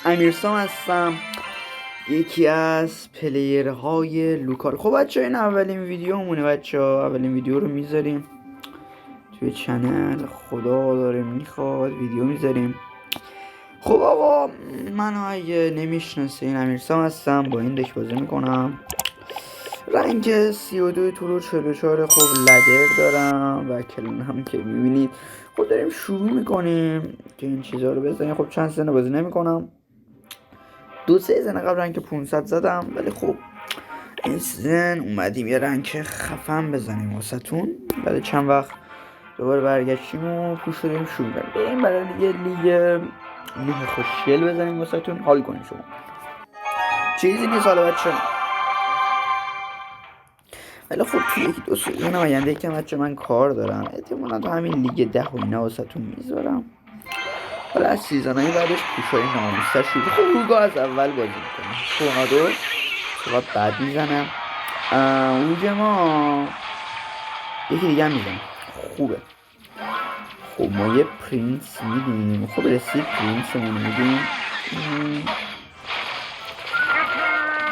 امیرسام هستم، یکی از پلیرهای لوکار. خب بچه این اولین ویدیومونه بچه ها، اولین ویدیو رو میذاریم توی چنل. خدا داره میخواد ویدیو میذاریم. خب آقا منو اگه نمیشناسه این امیرسام هستم، با این دک بازی میکنم. رنگ 32 طول 44. خب لدر دارم و کلون هم که میبینید. خب داریم شروع میکنیم که این چیزها رو بزنیم. خب چند سنه بازی نمیکنم، 2-3 سنه قبل رنگ 500 زدم، ولی خب این سیزن اومدیم یه رنگ خفن بزنیم واسه تون. بعد چند وقت دوباره برگشتیم و پوش شدیم شروع کردیم. بریم برای یه لیگ خوشگل بزنیم واسه تون، حال کنیم. شما چیزی نیست حالا بچه، ولی خب توی یکی دو سیزن آینده که بچه من کار دارم، احتمالا تو همین لیگ 10 و اینا واسه تون میذارم. حالا از سیزنهای بعدش پوشای ناموس‌تر شروع. خب روگا از اول بازی میکنم. تورنادو چقدر بد میزنم. اوج ما یکی دیگه هم میزنم، خوبه. خب ما یه پرینس میدیم. خب رسید پرینسمون میدیم.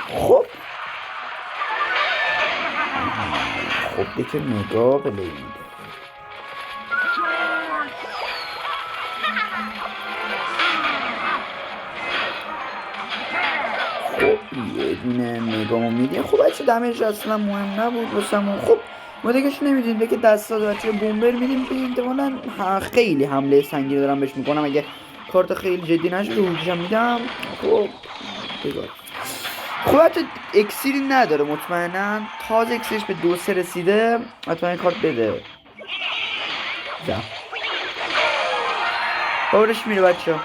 خب دیگه مگا پلی میده. خب یه دونه مگامو میدیم. خب بچه دمش اصلا مهم نبود واسمون. خب ما دیگهش نمیدیم دیگه، دست داد بچه بومبر میدیم که احتمالا خیلی حمله سنگین دارم بهش میکنم. اگه کارت خیلی جدی نشه روحیشم میدم. خب بگار خب حتی اکسیری نداره مطمئنا، تازه اکسیرش به 2-3 رسیده. حتما این کارت بده زم باورش میره بچه ها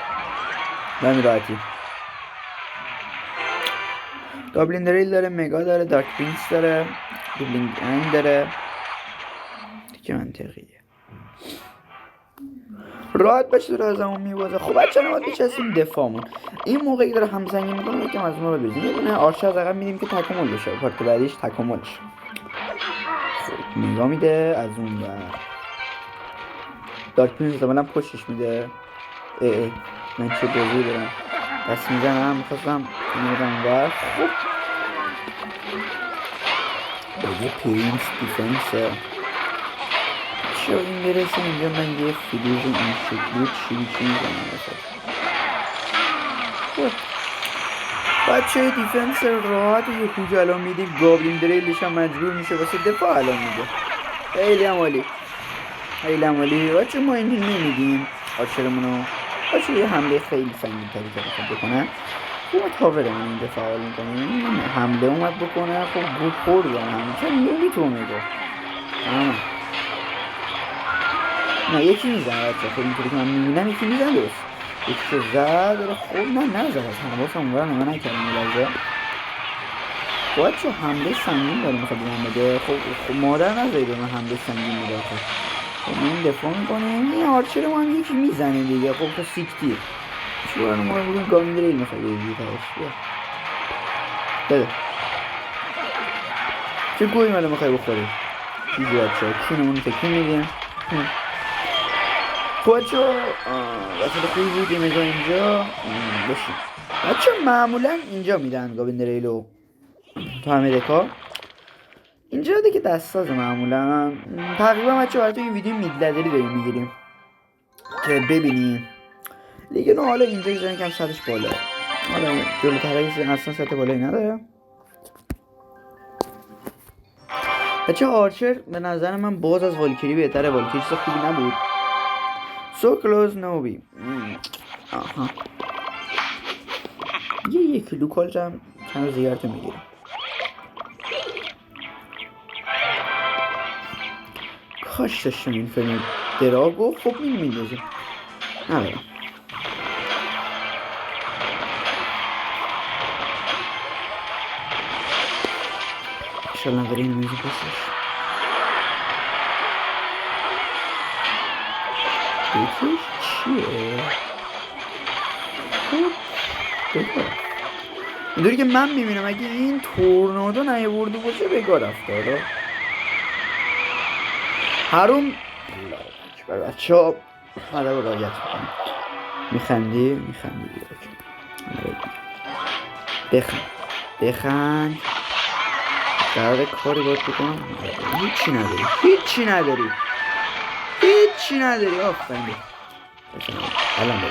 به راحتی. گابلین دریل داره، مگا داره، دارک پرینس داره، دوبلینگ انگ داره. دیگه منطقیه راحت بچه داره از همون میبازه. خب بچه نماد بچستیم دفاعمون. این موقعی داره همزنگی میکنه یکم از ما ببریزیم. یه دونه آرچه از عقب میدیم که تکامل بشه، کارت بعدیش تکامل شه. خب نگاه میده از اون ور. دارک پرینس زمانم پشتش میده. من چه بازی دارم دست میزنم، میخواستم میدم ور. خب بگه پرینس دیفنسه. چرا این برسه اینجا من یه فیلیز این شکلی چی میزنم واسه. بچه دیفنس راحت یه خوج الان میدیم. گابلین دریلش هم مجبور میشه واسه دفاع الان میده. خیلی عمالی خیلی عمالی بچه. ما اینجا نمیدیم آرچرمونو. بچه یه حمله خیلی سنگین تری که بخواد بکنه. خوب تاوره من این دفاع حال میکنیم. حمله اومد بکنه. خب گود خورد هم چون نمیتونه میگه نه یکی میزنه بچه. خب اینطوری که من میبینم یکی میزنه درست. یکی شو زد. خب نه نزد از حواس هم اونور نمه نکردم ملازه. خب بچه حمله سنگین داره میخواد بگم بده. خب مادر نزایی به من حمله سنگین میده. خب این دفاع میکنه. این آرچر ما هم یکی میزنه دیگه. خب تو سیکتیر چه برای ما بگیم گامین دریل میخواد یه تاش بده. چه گویی مالا میخوای بخوری چیزی بچه کونمون تکون میدیم. بچه وقتی خوبی بود این مگا اینجا باشیم. بچه معمولا اینجا میدن گابین دریلو تو همه دکا. اینجا دیگه دستاز معمولا تقریبا بچه برای تو این ویدیو میدلدری داریم میگیریم که ببینیم دیگه. نه حالا اینجا یه کم سطحش بالا، حالا جلوتر اصلا سطح بالایی نداره بچه. آرچر به نظر من باز از والکیری بهتره. والکیری چیز خوبی نبود. So close نوبی. آها یه کلو کالجم چند زیارتو میگیرم. کاش داشتم این فیلم دراگو. خب این میدازه ندارم. انشالله نداره این میزه بسش. بکش چیه؟ خب بگاه اینطوری که من میبینم اگه این تورنادو نیاورده باشه بگاه رفته. حروم بچه ها ادب و رعایت کنم. میخندی بخند قراره کاری باید بکنم. هیچی نداری آفرین. الان بگم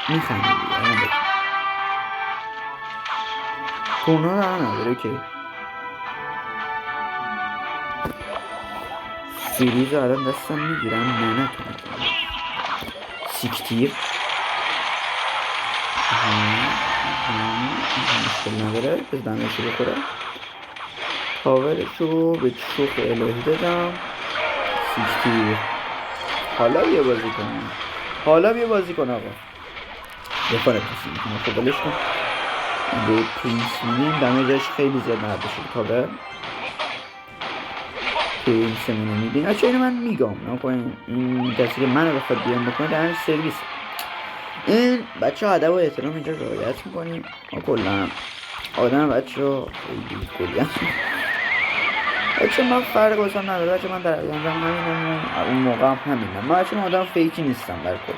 میخندی الان بگم تونا نداره که فریز الان دستم میگیرم نه سیکتیر مشکل نداره بز دمشو بخوره پاورشو به شوخ الهی دادم سیکتیر حالا بیا بازی کن آقا بخوره کسی میکنه خب بلش کن به پرینس میدیم دمیجش خیلی زیاد نرده شد پاور پرینسمونو میدیم اچه اینو من میگم نکنیم این دستی که منو بخواد بیان بکنه در سرویس این بچه ها ادب و احترام اینجا رعایت میکنیم ما کلا آدم بچه ها خیلی کلی بچه من فرق واسم نداره بچه من در ایام همینم اون موقع هم همینم من بچه من آدم فیکی نیستم برکل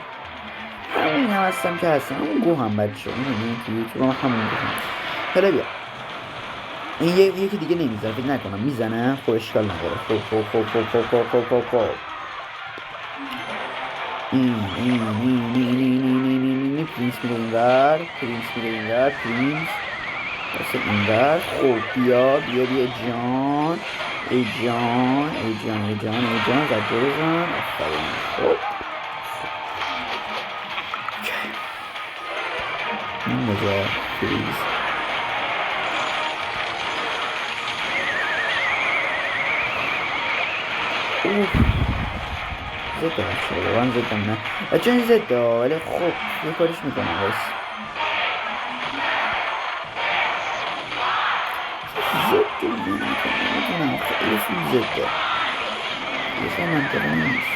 همونی هم هستم که هستم اون گو هم بچه میدونی که یوتیوب هم همون گو هم حالا بیا این یکی دیگه نمیزنه فکر نکنم میزنه خب اشکال نداره خب این پرینس میره اینور پرینس دست اینور خب بیا جان ای جان زجه بزن آفرین خب این مجا پرینس زده بچه رو من زدم نه بچه این زده ولی خب یه کارش میکنم بس زده میکنم خیلی زده یه منطقه نیست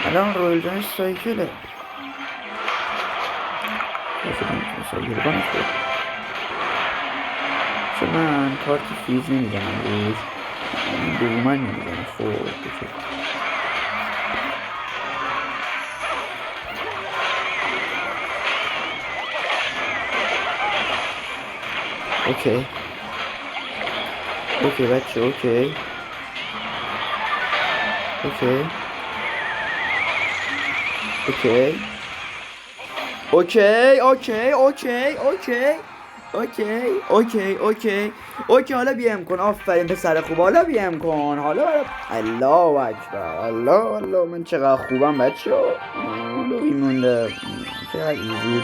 الان رویل جانش سایکله سایکل کنم خود چون من کارت فیز نمیزنم روش دومن نمیزنم خب اوکی بچه اوکی حالا بیم کن آفرین پسر خوب حالا بیم کن حالا الله اکبر الله من چقدر خوبم بچه حالا بیمونده چقدر ایزی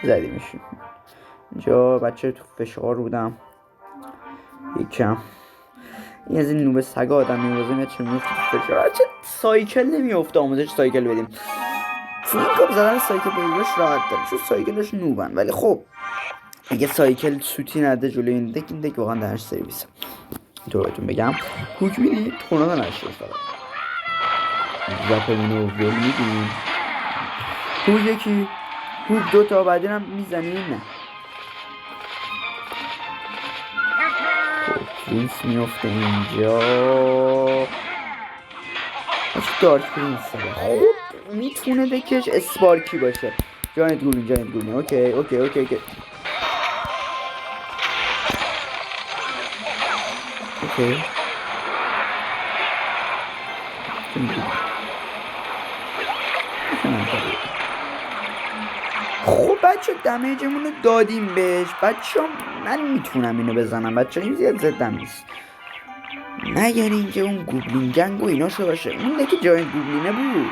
زدیمشون اینجا بچه تو فشار بودم یکم این از این نوب سگا آدم میوازه میاد چون میفته تو فشار چه سایکل نمیفته آموزش سایکل بدیم این کار زدن سایکل بگیرش راحت دارم چون سایکلش نوبن ولی خب اگه سایکل سوتی نده جلوی این دک واقعا درش سرویسه اینطور بهتون بگم هوک میدید خونادا نشید فقط زپلینو ول میدیم هوک یکی هوک دوتا بعدین هم میزنیم نه پرینس میفته اینجا دارک پرینس خوب میتونه دکش اسپارکی باشه جانت گولین اوکی خب بچه دمیجمون رو دادیم بهش بچه من میتونم اینو بزنم بچه این زیاد زدم نیست مگر اینکه اون گوبلین جنگ و ایناشو باشه اون دکه جاینت گوبلینه بود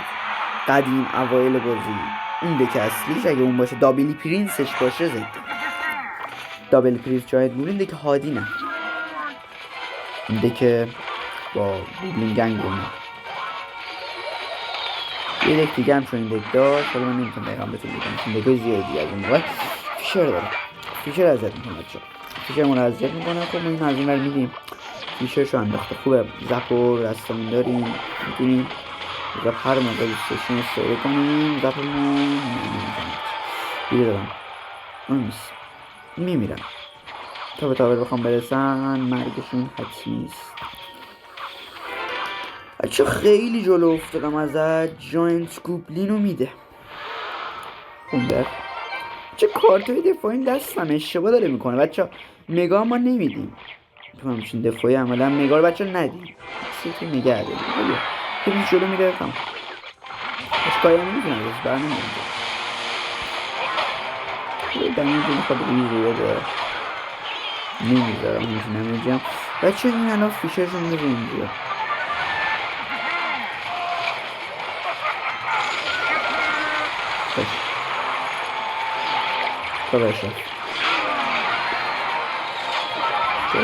قدیم اوایل بازی اون دکه اصلیش اگه اون باشه دابلی پرینسش باشه زد دابلی پرینس جاینت گوبلین دکه هادی نه این دکه با گوبلین جنگ رو نه یه دک دیگه هم چون این دک داشت حالا من نمیتونم دقیقا بهتون بگم این دکای زیادی از این موقع فیشر داره فیشر اذیت میکنه بچه فیشرمون رو اذیت میکنه خب ما این از این ور میدیم فیشرشو انداخته خوبه زپور رستامین داریم میتونیم زپ هر موقع دوستشون استفاده کنیم زپمون بیره دارم اون نیست میمیرم تا به تاور بخوام برسن مرگشون حتمی است بچه خیلی جلو افتادم ازت. جاینت گوبلینو میده خوندر چه کارتای دفاعی دستم اشتباه داره میکنه بچه. مگا ما نمیدیم تو همچین دفاعی عملا مگا رو بچه ندیم سیتی نگه داریم خیلی جلو میره کم اش کاری نمیتونم بس برنمیدیم یه دمیجی میخواد ریزی بده نمیذارم همچین نمیجم بچه. این الان فیشرشو میده اینجا کارش چرا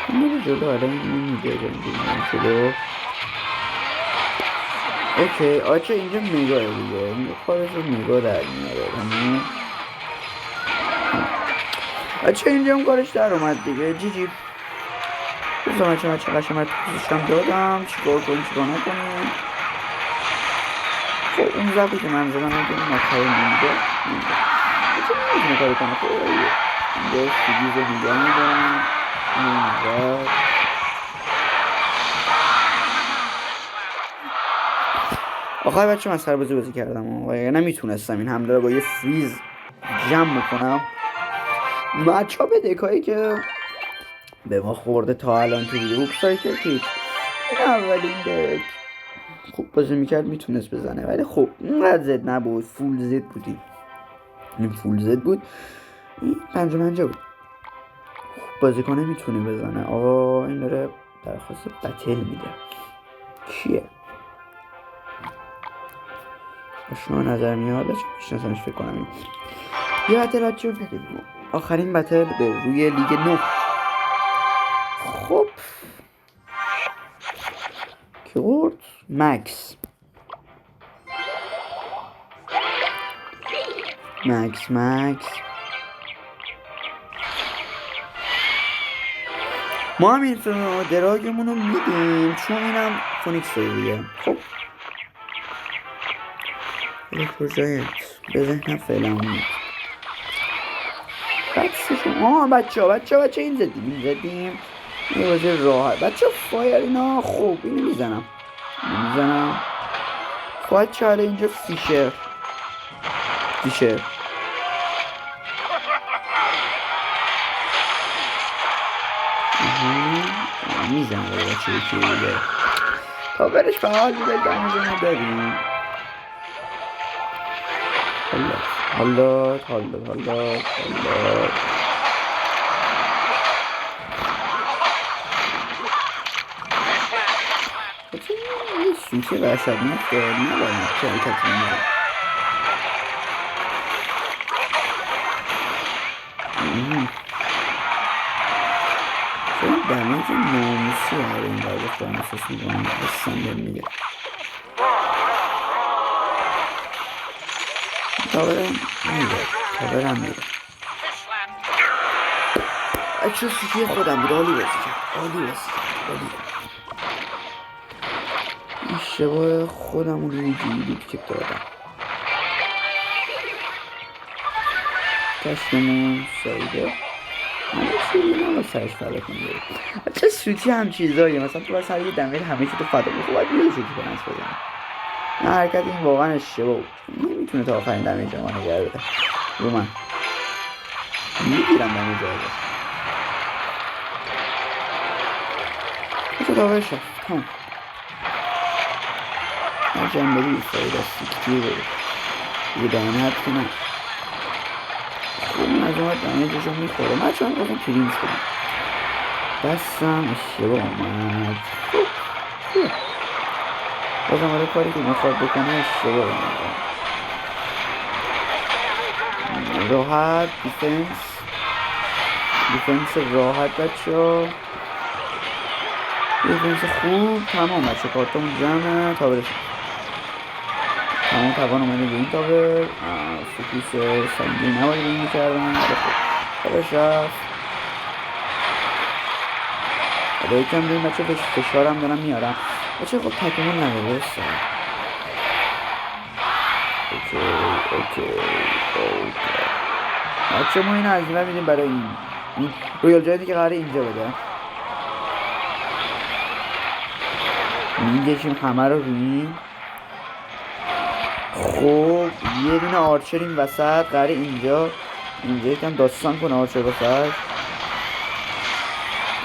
میره جلو الان نمیده جلو. اوکی آچه اینجا میگاه دیگه اینجا کارش رو میگاه در میاره آچه اینجا هم کارش در اومد دیگه. جی جی بزن بچه قشنگ توزشم دادم چیکار کنیم چیکار نکنیم. خب اون زبی که من زدم اگه این مطمئن نمیده بچه نمیتونه کاری کنه. خب اینجا سیگیز دیگه میدارم این آخر بچه من سربازی کردم و نمیتونستم این حمله رو با یه فریز جمع کنم. بچه ها به دکایی که به ما خورده تا الان تو ویدیو سایکل که این اولین دک خوب بازی میکرد میتونست بزنه ولی خب اینقدر زد نبود. فول زد بودیم این فول زد بود این پنجه بود. خوب بازی کنه میتونه بزنه. آقا این داره درخواست بتل میده. کیه؟ شما نظر میاد بچه میشناسمش فکر کنم. یه بتل بچه بریم آخرین بتل به روی لیگ 9. خب که برد مکس ما هم این دراگمون رو میدیم چون اینم فونیکس دیگه. خب الکتروژاینت به ذهنم فعلا میاد بچه این زدیم یه بازی راحت بچه. فایر اینا خوب اینو میزنم خواهد چهره اینجا فیشر میزنم بچه یکی دیگه تا برش فعال بیده دمیجه داریم. حالا یه سوچه وحشتناک داره نباید که حرکت میده. چون دمیج ناموسی هر این باید خواهم احساس میکنم بستن بهم میگه تاورم میده اچه سوچه خودم بود. عالی بازی کرد اشتباه خودمون رو جوری که دادم کشتمون سایده همه چیزی نما سرش فلک میده. چه سوتی هم چیزایی مثلا تو باید سر یه دمیج همه چی تو فدا بود. خب باید یه سوتی کننس بزنم. این حرکت این واقعا اشتباه بود. نمیتونه تا آخرین دمیج ما نگه بده رو من میگیرم دمیج رو بچه داور شد تمام هر جمع بدی فایده سیکتی رو یه دانه حد که نه خوب این از اومد دمیجش رو میخوره. من چون بازم پرینس بدیم دستم اشتباه اومد. بازم آره کاری که میخواد بکنه اشتباه اومد. راحت دیفنس راحت بچه ها دیفنس خوب تمام بچه کارتمون جمعه تاورش تمام توان اومده به این تاور فکوس سنگی نباید این میکردن تاورش رفت با یکم بریم بچه فشارم دارم میارم بچه خب تکمون نداره بسته اوکی بچه ما این هزینه میدیم برای این رویال جایدی که قراره اینجا بده میکشیم همه رو روی. خب یه دونه آرچر این وسط قراره اینجا یکم داستان کنه آرچر وسط.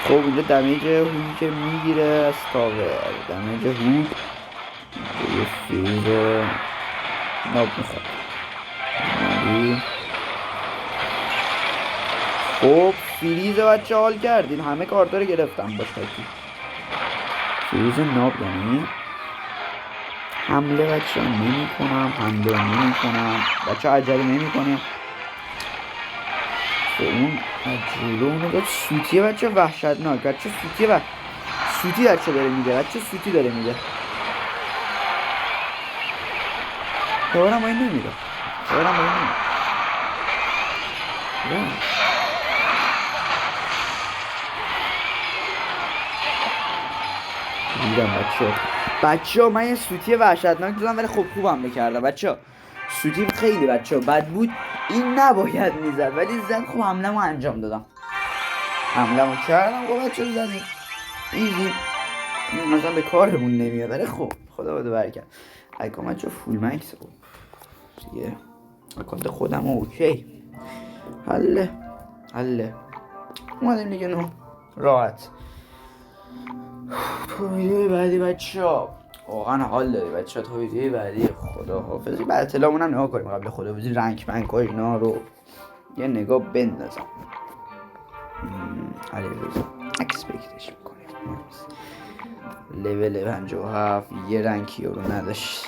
خب اینجا دمیج هوی که میگیره از تاور، دمیج هوی یه فیز ناب میخواد. خب فریز بچه حال کردین، همه کارتا رو گرفتم باش تکی. فریز ناب یعنی حمله بچه نمی کنم بچه عجله نمی کنم. اون عجله اونو داد سوتیه بچه وحشتناک. بچه سوتیه سوتی بچه داره میده، بچه سوتی داره میده. تاورم با این نمیده. دیدم بچه من یه سوتی وحشتناک دادم ولی خب خوب حمله کرده بچه. سوتی خیلی بچه بد بود، این نباید میزد ولی زد. خوب حمله ما انجام دادم، حمله ما کردم. خب بچه زدیم ایزی، مثلا به کارمون نمیاد ولی خب خدا بده برکت. ایکام بچه فول مکس دیگه اکانت خودم اوکی. حله اومدیم دیگه نو راحت. تو ویدیوی بعدی بچه ها واقعا حال داری بچه ها. تو ویدیوی بعدی خدا حافظی بعد اطلاعمون هم نگاه کنیم قبل خداحافظی. رنگ منک ها اینا رو یه نگاه بندازم. علی روزا اکسپکتش میکنیم. لول 57 یه رنگی رو نداشت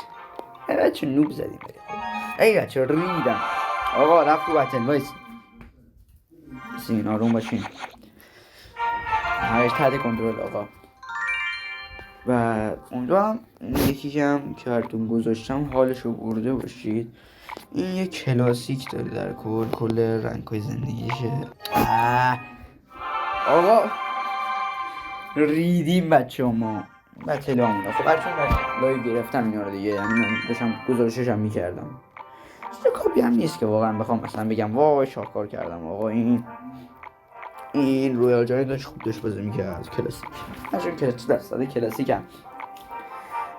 بچه نوب زدیم ای بچه روی میدم. آقا رفت رو بطل وایس سین آروم باشین، همش تحت کنترل آقا. و امیدوارم یکی کم کارتون گذاشتم حالشو برده باشید. این یه کلاسیک داره در کل رنگ‌های زندگیشه. آقا ریدیم بچه ما بطل همونه. خب بچه لایو گرفتم اینا رو دیگه، یعنی من داشتم گزارششم میکردم. چیز کاپی هم نیست که واقعا بخوام مثلا بگم وای شاهکار کردم. آقا این رویال جای داشت خوب داشت بازی میکرد کلاسیک. نشون که درصد کلاسیک هم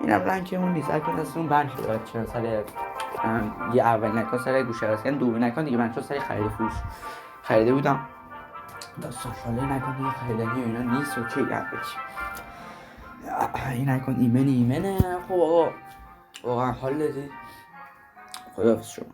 اینم رنگ اون نیست. اکن دستمون بند شده چرا سر یه اول نکان سر گوشه راست یعنی دومی نکان دیگه من چون سر خرید فروش خریده بودم. داستان شاله نکان دیگه خریدنی و اینا نیست و چه این نکان ایمنه. خب آقا واقعا حال دادی. خداحافظ شما.